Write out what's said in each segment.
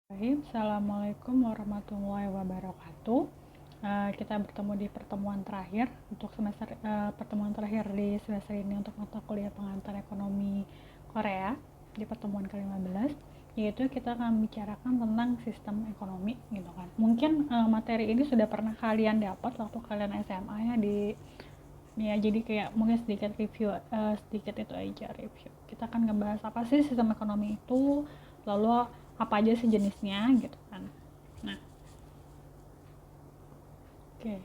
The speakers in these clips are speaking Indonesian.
Assalamualaikum warahmatullahi wabarakatuh. Kita bertemu di pertemuan terakhir untuk pertemuan terakhir di semester ini untuk mata kuliah pengantar ekonomi Korea di pertemuan ke-15, yaitu kita akan membicarakan tentang sistem ekonomi gitu kan. Mungkin materi ini sudah pernah kalian dapat waktu kalian SMA ya, jadi kayak mungkin sedikit review, sedikit itu aja review. Kita akan ngebahas apa sih sistem ekonomi itu, lalu apa aja sih jenisnya gitu kan. Nah, oke.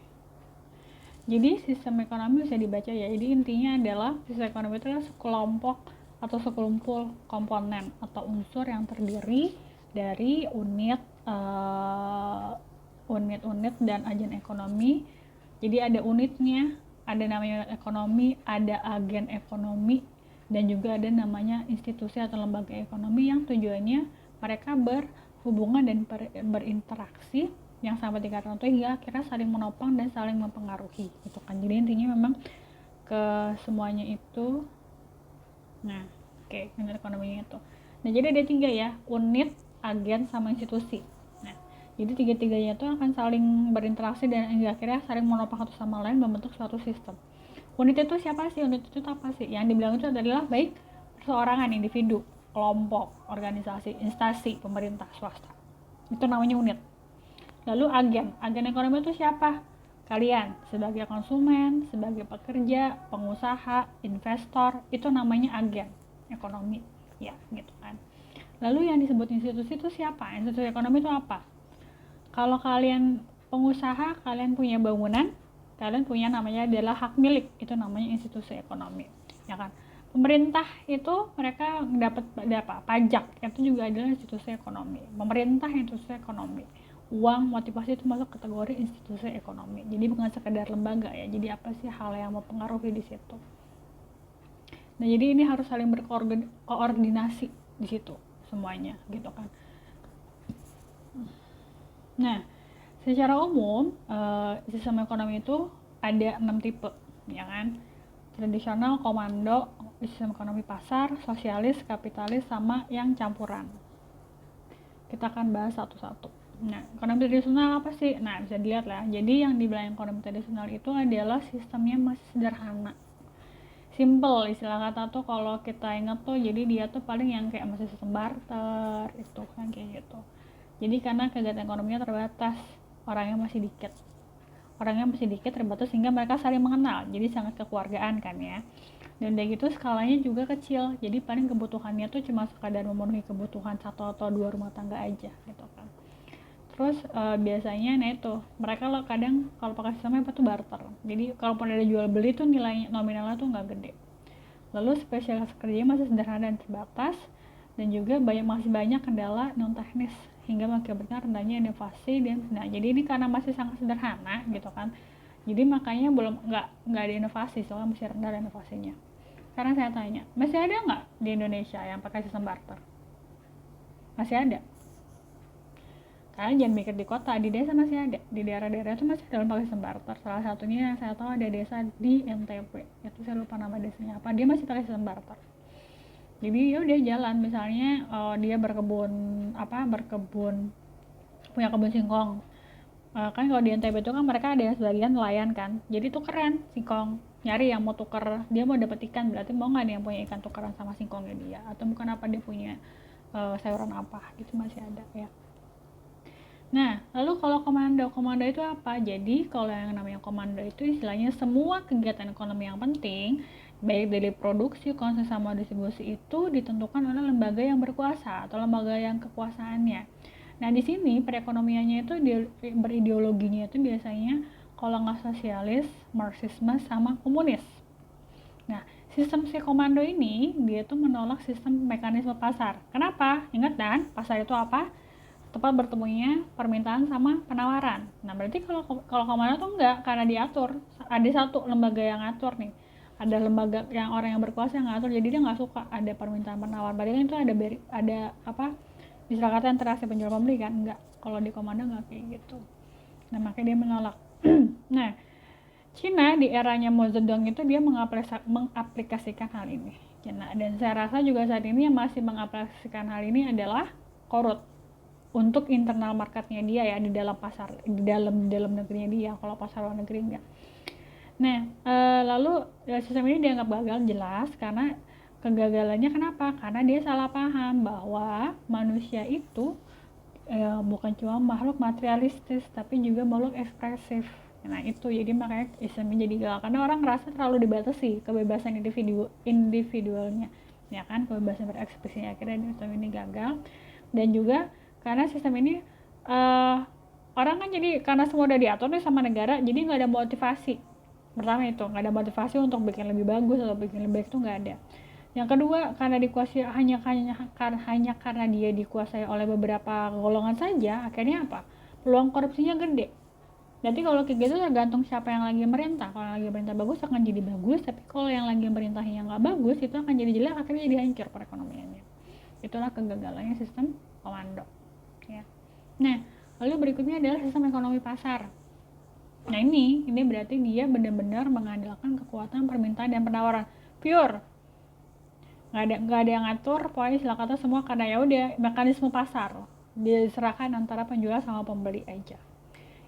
Jadi sistem ekonomi bisa dibaca ya. Jadi intinya adalah sistem ekonomi itu adalah sekelompok atau sekelompok komponen atau unsur yang terdiri dari unit-unit dan agen ekonomi. Jadi ada unitnya, ada namanya ekonomi, ada agen ekonomi, dan juga ada namanya institusi atau lembaga ekonomi yang tujuannya mereka berhubungan dan berinteraksi yang sampai tingkat tertentu hingga akhirnya saling menopang dan saling mempengaruhi gitu kan. Jadi intinya memang ke semuanya itu. Nah, unit ekonominya itu. Nah, jadi ada 3 ya, unit, agen, sama institusi. Nah, jadi tiga-tiganya itu akan saling berinteraksi dan hingga akhirnya saling menopang satu sama lain membentuk suatu sistem. Unit itu siapa sih? Unit itu apa sih? Yang dibilang itu adalah baik perseorangan, individu, kelompok, organisasi, instansi, pemerintah, swasta. Itu namanya unit. Lalu agen ekonomi itu siapa? Kalian sebagai konsumen, sebagai pekerja, pengusaha, investor, itu namanya agen ekonomi ya gitu kan. Lalu yang disebut institusi itu siapa? Institusi ekonomi itu apa? Kalau kalian pengusaha, kalian punya bangunan, kalian punya namanya adalah hak milik, itu namanya institusi ekonomi ya kan. Pemerintah itu mereka dapat pajak, itu juga adalah institusi ekonomi. Pemerintah institusi ekonomi. Uang, motivasi itu masuk kategori institusi ekonomi. Jadi bukan sekedar lembaga ya. Jadi apa sih hal yang mempengaruhi di situ. Nah, jadi ini harus saling berkoordinasi di situ semuanya gitu kan. Nah, secara umum sistem ekonomi itu ada 6 tipe ya kan. Tradisional, komando, sistem ekonomi pasar, sosialis, kapitalis, sama yang campuran. Kita akan bahas satu-satu. Nah, ekonomi tradisional apa sih? Nah, bisa dilihat lah. Jadi yang dibilang ekonomi tradisional itu adalah sistemnya masih sederhana. Simple, istilah kata tuh kalau kita ingat tuh, jadi dia tuh paling yang kayak masih sistem barter, itu kan kayak gitu. Jadi karena kegiatan ekonominya terbatas, orangnya masih dikit terbatas sehingga mereka saling mengenal, jadi sangat kekeluargaan kan ya. Dan udah gitu skalanya juga kecil, jadi paling kebutuhannya tuh cuma sekadar memenuhi kebutuhan 1 atau 2 rumah tangga aja gitu kan. Terus biasanya nah itu mereka lo kadang kalau pakai sistemnya apa tuh barter, jadi kalaupun ada jual beli tuh nilai nominalnya tuh nggak gede. Lalu spesialis kerjanya masih sederhana dan terbatas, dan juga masih banyak kendala non teknis hingga mengakibatkan rendahnya inovasi. Dan nah, jadi ini karena masih sangat sederhana gitu kan, jadi makanya belum nggak ada inovasi, soalnya masih rendah inovasinya. Karena saya tanya, masih ada nggak di Indonesia yang pakai sistem barter? Masih ada. Kalian jangan mikir di kota, di desa masih ada, di daerah-daerah itu masih ada pakai sistem barter. Salah satunya yang saya tahu ada desa di NTB, itu saya lupa nama desanya apa, dia masih pakai sistem barter. Jadi ya udah jalan, misalnya dia berkebun punya kebun singkong. Kan kalau di NTB itu kan mereka ada yang sebagian nelayan kan, jadi tukeran singkong, nyari yang mau tuker, dia mau dapat ikan, berarti mau nggak nih yang punya ikan tukeran sama singkongnya dia, atau bukan apa dia punya sayuran apa gitu, masih ada ya. Nah, lalu kalau komando itu apa? Jadi kalau yang namanya komando itu istilahnya semua kegiatan ekonomi yang penting, baik dari produksi, konsumsi, sama distribusi itu ditentukan oleh lembaga yang berkuasa atau lembaga yang kekuasaannya. Nah, di sini perekonomiannya itu berideologinya itu biasanya kalau nggak sosialis, marxisme, sama komunis. Nah, sistem si komando ini dia tuh menolak sistem mekanisme pasar. Kenapa? Ingat kan, pasar itu apa? Tempat bertemunya permintaan sama penawaran. Nah, berarti kalau komando tuh enggak, karena diatur. Ada satu lembaga yang ngatur nih. Ada lembaga yang orang yang berkuasa yang ngatur, jadi dia nggak suka ada permintaan penawar. Berarti kan itu ada apa? Istilah kata interaksi penjual pembeli kan? Enggak. Kalau di komando enggak kayak gitu. Nah, makanya dia menolak. Nah, Cina di eranya Mao Zedong itu dia mengaplikasikan hal ini. Cina, dan saya rasa juga saat ini yang masih mengaplikasikan hal ini adalah Korut. untuk internal marketnya dia ya, di dalam pasar, di dalam negerinya dia. Kalau pasar luar negeri enggak. Nah, lalu sistem ini dianggap gagal jelas karena kegagalannya kenapa? Karena dia salah paham bahwa manusia itu bukan cuma makhluk materialistis tapi juga makhluk ekspresif. Nah itu jadi makanya Islam jadi gagal karena orang ngerasa terlalu dibatasi kebebasan individualnya, ya kan, kebebasan berekspresinya, akhirnya sistem ini gagal. Dan juga karena sistem ini orang kan jadi karena semua udah diatur nih sama negara, jadi nggak ada motivasi. Pertama itu nggak ada motivasi untuk bikin lebih bagus atau bikin lebih baik, itu nggak ada. Yang kedua, karena dikuasai hanya karena dia dikuasai oleh beberapa golongan saja, akhirnya apa? Peluang korupsinya gede. Nanti kalau kayak gitu tergantung siapa yang lagi merintah. Kalau yang lagi merintah bagus akan jadi bagus, tapi kalau yang lagi merintahnya nggak bagus itu akan jadi jelek, akhirnya jadi hancur perekonomiannya. Itulah kegagalannya sistem komando. Ya. Nah, lalu berikutnya adalah sistem ekonomi pasar. Nah ini berarti dia benar-benar mengandalkan kekuatan permintaan dan penawaran pure, nggak ada yang ngatur, pokoknya istilah kata semua karena ya udah mekanisme pasar diserahkan antara penjual sama pembeli aja.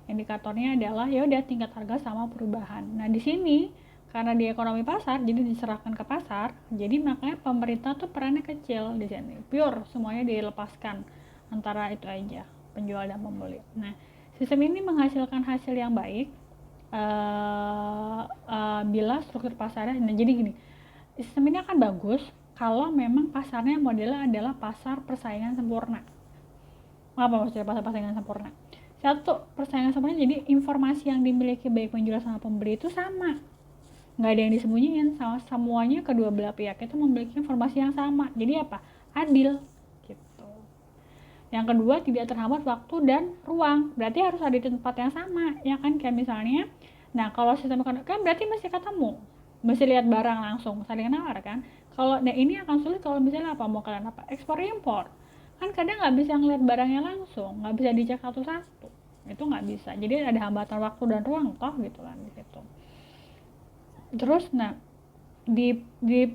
Indikatornya adalah ya udah tingkat harga sama perubahan. Nah di sini karena di ekonomi pasar jadi diserahkan ke pasar, jadi makanya pemerintah tuh perannya kecil di sini, pure semuanya dilepaskan antara itu aja, penjual dan pembeli. Nah sistem ini menghasilkan hasil yang baik bila struktur pasarnya. Nah jadi gini, sistem ini akan bagus kalau memang pasarnya modelnya adalah pasar persaingan sempurna. Apa maksudnya pasar persaingan sempurna? Satu, persaingan sempurna jadi informasi yang dimiliki baik penjual sama pembeli itu sama, nggak ada yang disembunyiin, sama semuanya kedua belah pihak itu memiliki informasi yang sama, jadi apa? Adil gitu. Yang kedua, tidak terhambat waktu dan ruang, berarti harus ada di tempat yang sama, ya kan? Kayak misalnya, nah kalau sistem kan berarti mesti ketemu, mesti lihat barang langsung, saling nawar kan. Kalau nah ini akan sulit kalau misalnya apa, mau kalian apa, ekspor impor kan kadang nggak bisa ngeliat barangnya langsung, nggak bisa dicek satu-satu, itu nggak bisa, jadi ada hambatan waktu dan ruang toh gitu kan di situ. Terus nah di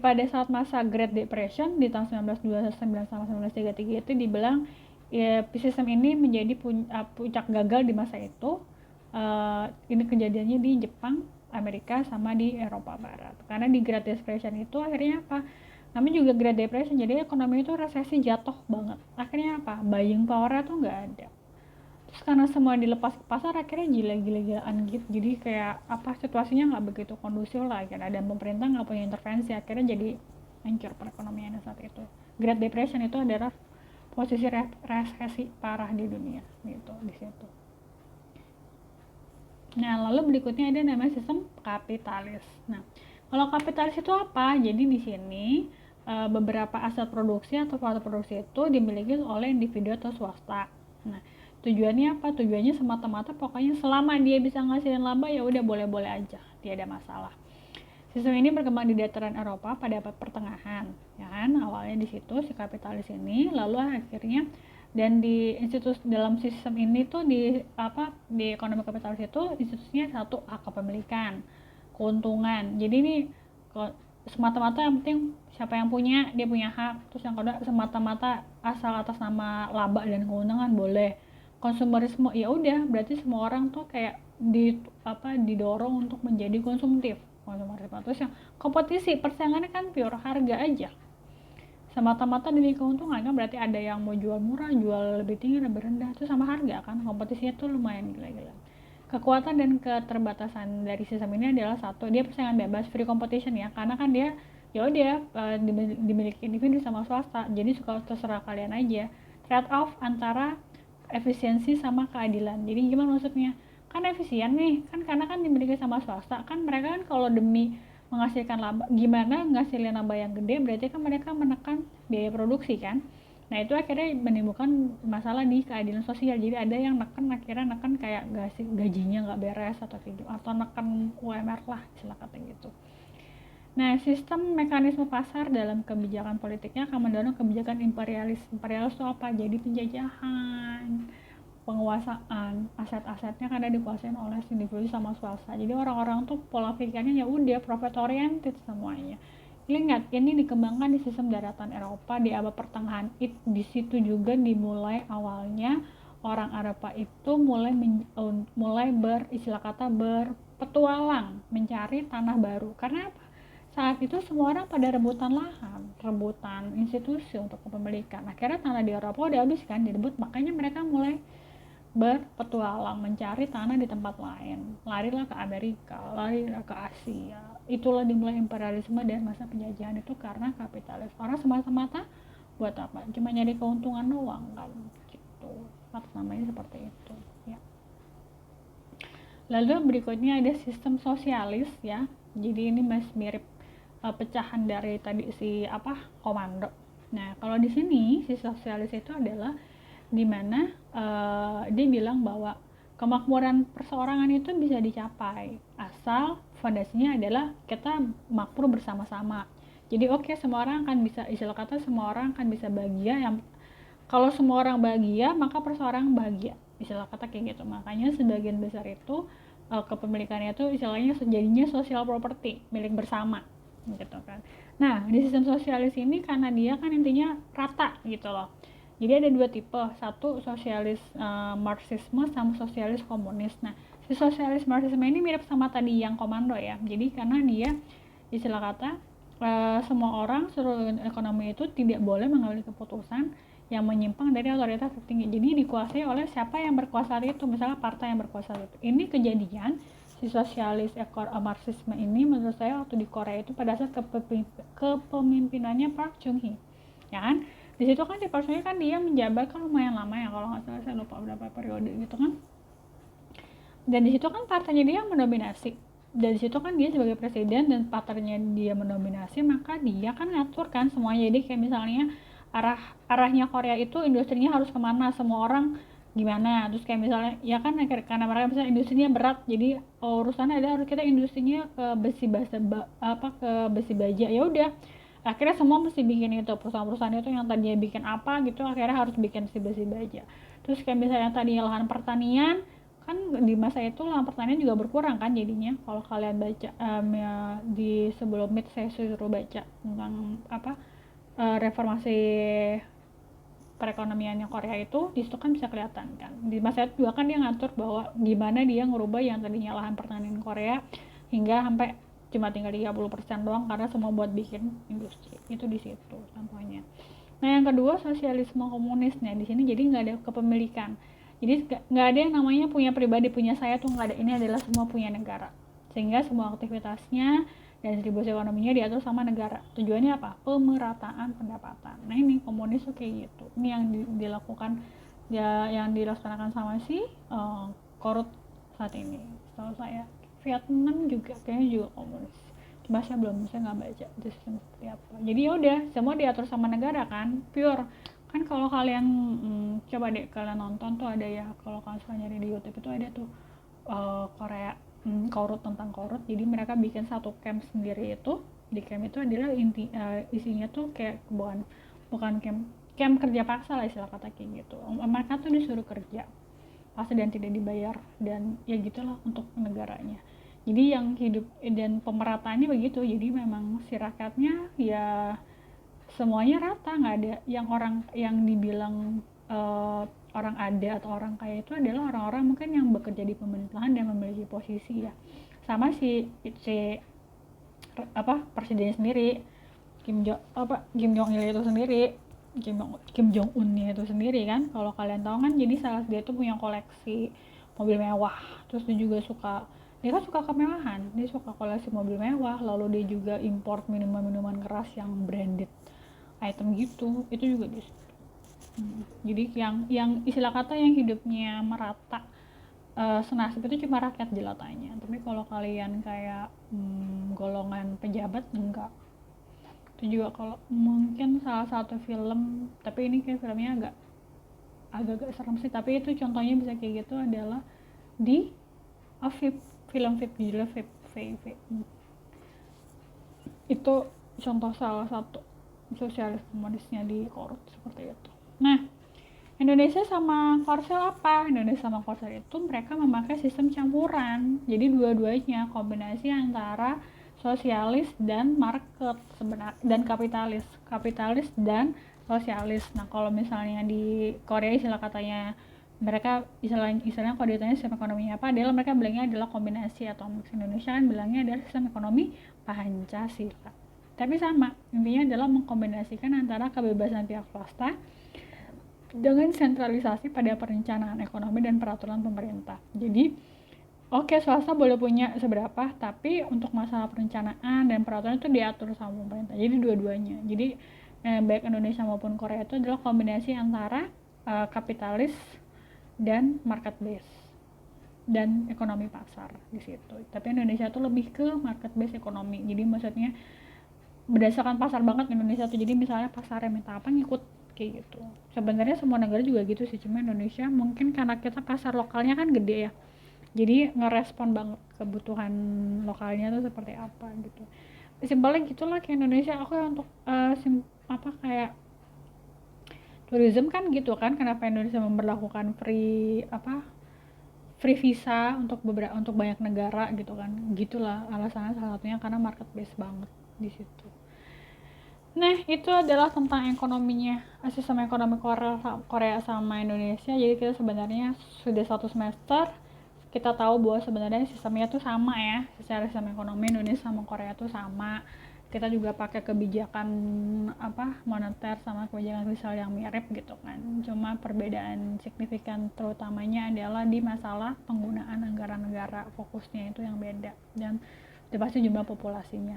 pada saat masa Great Depression di tahun 1929 sampai 1933 itu dibilang ya, sistem ini menjadi puncak gagal di masa itu. Ini kejadiannya di Jepang, Amerika, sama di Eropa Barat. Karena di Great Depression itu akhirnya apa? Namanya juga Great Depression, jadi ekonomi itu resesi jatuh banget. Akhirnya apa? Buying power tuh nggak ada. Terus karena semua dilepas ke pasar, akhirnya gila-gilaan gitu. Jadi kayak apa, situasinya nggak begitu kondusif lah kan. Dan pemerintah nggak punya intervensi, akhirnya jadi hancur perekonomian saat itu. Great Depression itu adalah posisi resesi parah di dunia gitu di situ. Nah, lalu berikutnya ada namanya sistem kapitalis. Nah, kalau kapitalis itu apa? Jadi di sini beberapa aset produksi atau faktor produksi itu dimiliki oleh individu atau swasta. Nah, tujuannya apa? Tujuannya semata-mata pokoknya selama dia bisa ngasilin laba ya udah boleh-boleh aja, tidak ada masalah. Sistem ini berkembang di dataran Eropa pada abad pertengahan, ya kan? Awalnya di situ si kapitalis ini, lalu akhirnya dan di institusi dalam sistem ini tuh di ekonomi kapitalis itu institusinya satu, hak kepemilikan, keuntungan. Jadi ini semata-mata yang penting siapa yang punya, dia punya hak. Terus yang kedua semata-mata asal atas nama laba dan keuntungan boleh. Konsumerisme ya udah berarti semua orang tuh kayak didorong untuk menjadi konsumtif. Konsumerisme. Terus yang kompetisi, persaingannya kan pure harga aja, semata-mata demi keuntungan kan, berarti ada yang mau jual murah, jual lebih tinggi, lebih rendah, itu sama harga kan, kompetisinya tuh lumayan gila-gila. Kekuatan dan keterbatasan dari sistem ini adalah satu, dia persaingan bebas, free competition ya, karena kan dia dimiliki individu sama swasta, jadi suka terserah kalian aja. Trade off antara efisiensi sama keadilan. Jadi gimana maksudnya? Kan efisien nih, kan karena kan dimiliki sama swasta, kan mereka kan kalau demi menghasilkan laba, gimana ngasilin laba yang gede, berarti kan mereka menekan biaya produksi kan. Nah itu akhirnya menimbulkan masalah di keadilan sosial, jadi ada yang akhirnya neken kayak gajinya nggak beres atau neken UMR lah istilah kata gitu. Nah, sistem mekanisme pasar dalam kebijakan politiknya akan mendorong kebijakan imperialis. Imperialis itu apa? Jadi penjajahan, penguasaan, aset-asetnya karena dikuasain oleh individu sama swasta. Jadi orang-orang tuh pola pikirnya ya udah profit oriented semuanya. Ingat, ini dikembangkan di sistem daratan Eropa di abad pertengahan. Di situ juga dimulai awalnya orang Eropa itu mulai beristilah kata berpetualang mencari tanah baru. Karena apa? Saat itu semua orang pada rebutan lahan, rebutan institusi untuk kepemilikan. Akhirnya tanah di Eropa udah habis kan direbut, makanya mereka mulai berpetualang mencari tanah di tempat lain, larilah ke Amerika, larilah ke Asia. Itulah dimulai imperialisme dan masa penjajahan itu karena kapitalis. Orang semata-mata buat apa? Cuma nyari keuntungan doang kan, gitu. Atas namanya seperti itu ya. Lalu berikutnya ada sistem sosialis ya. Jadi ini masih mirip pecahan dari tadi si komando. Nah, kalau di sini si sosialis itu adalah dimana dia bilang bahwa kemakmuran perseorangan itu bisa dicapai asal fondasinya adalah kita makmur bersama-sama. Jadi semua orang akan bisa, istilah kata semua orang akan bisa bahagia. Yang kalau semua orang bahagia maka perseorangan bahagia, istilah kata kayak gitu. Makanya sebagian besar itu kepemilikannya itu istilahnya jadinya social property, milik bersama gitu kan. Nah, di sistem sosialis ini karena dia kan intinya rata gitu loh. Jadi ada dua tipe, satu sosialis Marxisme sama sosialis komunis. Nah, si sosialis Marxisme ini mirip sama tadi yang komando ya. Jadi karena dia istilah kata semua orang seluruh ekonomi itu tidak boleh mengambil keputusan yang menyimpang dari otoritas tertinggi. Jadi dikuasai oleh siapa yang berkuasa itu, misalnya partai yang berkuasa itu. Ini kejadian si sosialis Marxisme ini menurut saya waktu di Korea itu pada saat kepemimpinannya Park Chung-hee, ya kan? Di situ kan si Park Chung-hee kan dia menjabat kan lumayan lama ya, kalau nggak salah saya lupa berapa periode gitu kan. Dan di situ kan partainya dia mendominasi. Dan di situ kan dia sebagai presiden dan partainya dia mendominasi, maka dia kan ngatur kan semuanya. Jadi kayak misalnya arahnya Korea itu industrinya harus kemana, semua orang gimana. Terus kayak misalnya ya kan karena mereka misalnya industrinya berat, jadi urusannya ada harus kita industrinya ke besi baja. Ya udah, akhirnya semua mesti bikin itu, perusahaan-perusahaan itu yang tadinya bikin apa gitu akhirnya harus bikin si besi baja. Terus kayak misalnya tadinya lahan pertanian kan di masa itu lahan pertanian juga berkurang kan jadinya. Kalau kalian baca ya, di sebelum saya suruh baca tentang reformasi perekonomiannya Korea itu, di situ kan bisa kelihatan kan. Di masa itu juga kan dia ngatur bahwa gimana dia ngerubah yang tadinya lahan pertanian Korea hingga sampai cuma tinggal 30% doang karena semua buat bikin industri. Itu di situ contohnya. Nah, yang kedua sosialisme komunis. Nah, di sini jadi nggak ada kepemilikan. Jadi nggak ada yang namanya punya pribadi, punya saya tuh nggak ada. Ini adalah semua punya negara. Sehingga semua aktivitasnya dan distribusi ekonominya diatur sama negara. Tujuannya apa? Pemerataan pendapatan. Nah, ini komunis tuh kayak gitu. Ini yang dilakukan ya, yang dilaksanakan sama si Korut saat ini. Setahu saya Vietnam juga kayaknya juga komunis. Cuma saya nggak baca itu sistem seperti apa. Jadi ya udah, semua diatur sama negara kan, pure. Kan kalau kalian coba deh kalian nonton tuh ada ya, kalau kalian suka nyari di YouTube itu ada tuh Korea Korut, tentang Korut. Jadi mereka bikin satu camp sendiri itu. Di camp itu adalah isinya tuh kayak bukan camp kerja paksa lah istilah kata kayak gitu. Mereka tuh disuruh kerja paksa dan tidak dibayar, dan ya gitulah untuk negaranya. Jadi yang hidup dan pemerataannya begitu. Jadi memang si rakyatnya ya semuanya rata, nggak ada yang dibilang orang ada atau orang kaya. Itu adalah orang-orang mungkin yang bekerja di pemerintahan dan memiliki posisi ya. Sama si presidennya sendiri, Kim Jong Il itu sendiri, Kim Jong Un-nya itu sendiri kan, kalau kalian tahu kan, jadi salah dia tuh punya koleksi mobil mewah. Terus dia kan suka kemewahan, dia suka koleksi mobil mewah, lalu dia juga import minuman keras yang branded item gitu, itu juga di situ. Jadi yang istilah kata yang hidupnya merata senasib itu cuma rakyat jelatanya. Tapi kalau kalian kayak golongan pejabat enggak. Itu juga kalau mungkin salah satu film, tapi ini kayak filmnya agak serem sih, tapi itu contohnya bisa kayak gitu adalah di film VIP judulnya VIP. Itu contoh salah satu sosialis komunisnya di Korut seperti itu. Nah, Indonesia sama Korsel apa? Indonesia sama Korsel itu mereka memakai sistem campuran. Jadi dua-duanya kombinasi antara sosialis dan market sebenarnya, dan kapitalis dan sosialis. Nah kalau misalnya di Korea istilah katanya mereka istilahnya kalau ditanya sistem ekonomi apa adalah mereka bilangnya adalah kombinasi, atau Indonesia kan bilangnya adalah sistem ekonomi Pancasila. Tapi sama, intinya adalah mengkombinasikan antara kebebasan pihak swasta dengan sentralisasi pada perencanaan ekonomi dan peraturan pemerintah. Jadi oke, swasta boleh punya seberapa, tapi untuk masalah perencanaan dan peraturan itu diatur sama pemerintah. Jadi dua-duanya. Jadi baik Indonesia maupun Korea itu adalah kombinasi antara kapitalis dan market base dan ekonomi pasar di situ. Tapi Indonesia tuh lebih ke market base ekonomi. Jadi maksudnya berdasarkan pasar banget Indonesia tuh. Jadi misalnya pasarnya minta apa ngikut kayak gitu. Sebenarnya semua negara juga gitu sih, cuma Indonesia mungkin karena kita pasar lokalnya kan gede ya. Jadi ngerespon banget kebutuhan lokalnya tuh seperti apa gitu. Simpelnya gitulah kayak Indonesia. Aku untuk kayak tourism kan gitu kan, kenapa Indonesia memberlakukan free visa untuk banyak negara gitu kan, gitulah alasannya, salah satunya karena market base banget di situ. Nah itu adalah tentang ekonominya, sistem ekonomi Korea sama Indonesia. Jadi kita sebenarnya sudah 1 semester kita tahu bahwa sebenarnya sistemnya tuh sama ya, secara sistem ekonomi Indonesia sama Korea tuh sama. Kita juga pakai kebijakan moneter sama kebijakan fiskal yang mirip gitu kan. Cuma perbedaan signifikan terutamanya adalah di masalah penggunaan anggaran negara, fokusnya itu yang beda, dan itu pasti jumlah populasinya.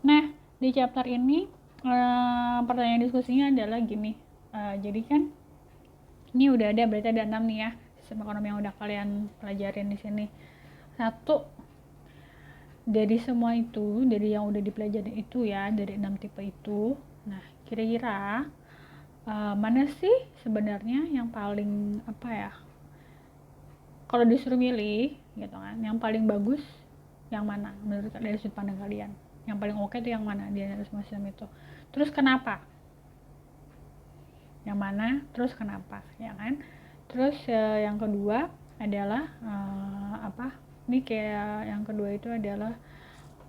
Nah di chapter ini pertanyaan diskusinya adalah gini, jadi kan ini udah ada, berarti ada 6 nih ya sistem ekonomi yang udah kalian pelajarin di sini. 1, dari semua itu, dari yang udah dipelajarin itu ya, dari 6 tipe itu, nah kira-kira mana sih sebenarnya yang paling kalau disuruh milih gitu kan, yang paling bagus yang mana menurut dari sudut pandang kalian? Yang paling oke itu yang mana di antara semua sistem itu? Terus kenapa? Yang mana? Terus kenapa? Ya kan? Terus yang kedua adalah ini kayak yang kedua itu adalah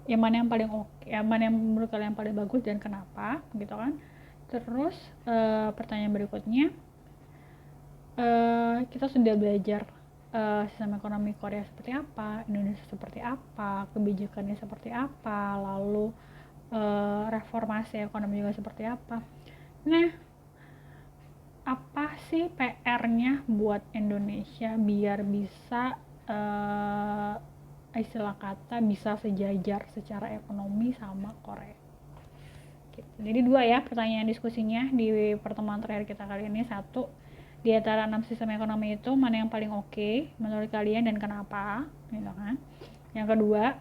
yang mana yang paling oke, yang mana yang menurut kalian paling bagus dan kenapa gitu kan. Terus pertanyaan berikutnya, kita sudah belajar sistem ekonomi Korea seperti apa, Indonesia seperti apa, kebijakannya seperti apa, lalu reformasi ekonomi juga seperti apa. Nah apa sih PR-nya buat Indonesia biar bisa istilah kata bisa sejajar secara ekonomi sama Korea gitu. Jadi 2 ya pertanyaan diskusinya di pertemuan terakhir kita kali ini. 1, di antara 6 sistem ekonomi itu mana yang paling oke menurut kalian dan kenapa gitu kan. Yang kedua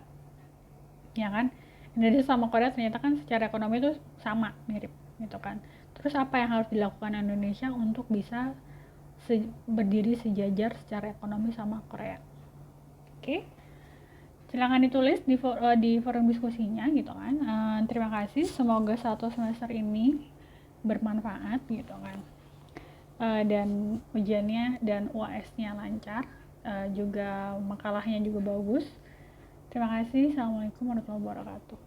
ya kan, Indonesia sama Korea ternyata kan secara ekonomi itu sama, mirip gitu kan. Terus apa yang harus dilakukan Indonesia untuk bisa berdiri sejajar secara ekonomi sama Korea? Oke, silakan ditulis di forum diskusinya gitu kan. Terima kasih, semoga 1 semester ini bermanfaat gitu kan, dan ujiannya dan UAS-nya lancar, juga makalahnya juga bagus. Terima kasih. Assalamualaikum warahmatullahi wabarakatuh.